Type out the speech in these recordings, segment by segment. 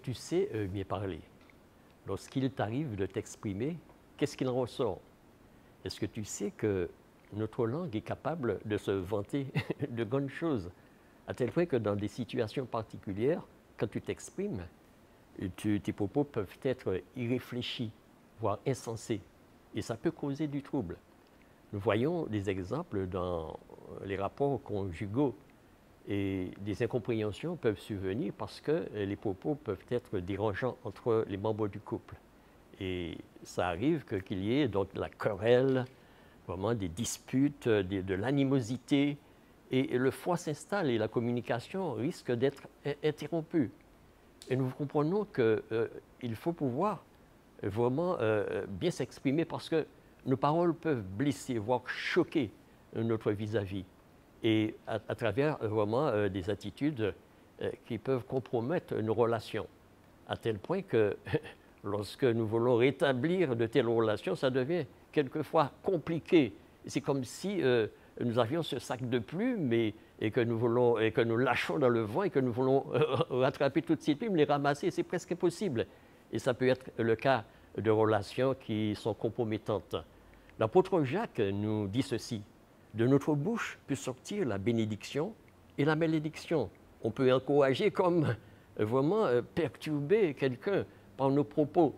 tu sais bien parler? Lorsqu'il t'arrive de t'exprimer, qu'est-ce qu'il en ressort? Est-ce que tu sais que notre langue est capable de se vanter de grandes choses, à tel point que dans des situations particulières, quand tu t'exprimes, tes propos peuvent être irréfléchis, voire insensés, et ça peut causer du trouble. Nous voyons des exemples dans les rapports conjugaux et des incompréhensions peuvent survenir parce que les propos peuvent être dérangeants entre les membres du couple. Et ça arrive qu'il y ait donc de la querelle, vraiment des disputes, de l'animosité, et le foie s'installe et la communication risque d'être interrompue. Et nous comprenons qu'il faut pouvoir vraiment bien s'exprimer parce que nos paroles peuvent blesser, voire choquer notre vis-à-vis. Et à travers vraiment des attitudes qui peuvent compromettre nos relations, à tel point que lorsque nous voulons rétablir de telles relations, ça devient quelquefois compliqué. C'est comme si nous avions ce sac de plumes et que nous lâchons dans le vent et que nous voulons rattraper toutes ces plumes, les ramasser, c'est presque impossible. Et ça peut être le cas de relations qui sont compromettantes. L'apôtre Jacques nous dit ceci: de notre bouche peut sortir la bénédiction et la malédiction. On peut encourager comme vraiment perturber quelqu'un par nos propos.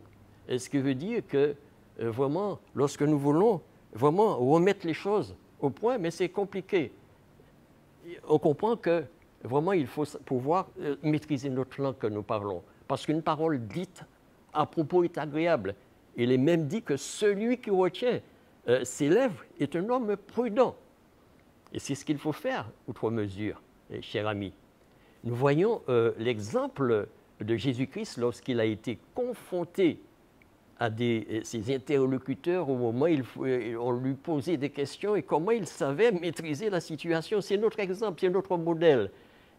Ce qui veut dire que vraiment, lorsque nous voulons vraiment remettre les choses au point, mais c'est compliqué. On comprend que vraiment il faut pouvoir maîtriser notre langue que nous parlons. Parce qu'une parole dite à propos est agréable. Il est même dit que celui qui retient ses lèvres est un homme prudent. Et c'est ce qu'il faut faire, outre mesure, chers amis. Nous voyons l'exemple de Jésus-Christ lorsqu'il a été confronté à ses interlocuteurs au moment où on lui posait des questions et comment il savait maîtriser la situation. C'est notre exemple, c'est notre modèle.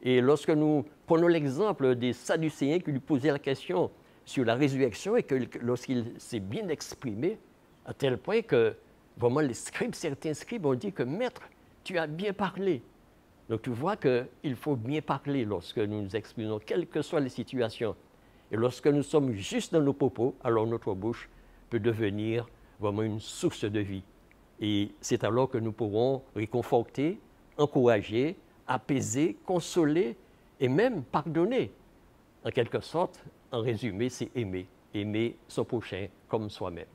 Et lorsque nous prenons l'exemple des Sadducéens qui lui posaient la question sur la résurrection et que lorsqu'il s'est bien exprimé, à tel point que vraiment certains scribes ont dit que « Maître, tu as bien parlé ». Donc tu vois qu'il faut bien parler lorsque nous nous exprimons, quelles que soient les situations. Et lorsque nous sommes juste dans nos propos, alors notre bouche peut devenir vraiment une source de vie. Et c'est alors que nous pourrons réconforter, encourager, apaiser, consoler et même pardonner. En quelque sorte, en résumé, c'est aimer. Aimer son prochain comme soi-même.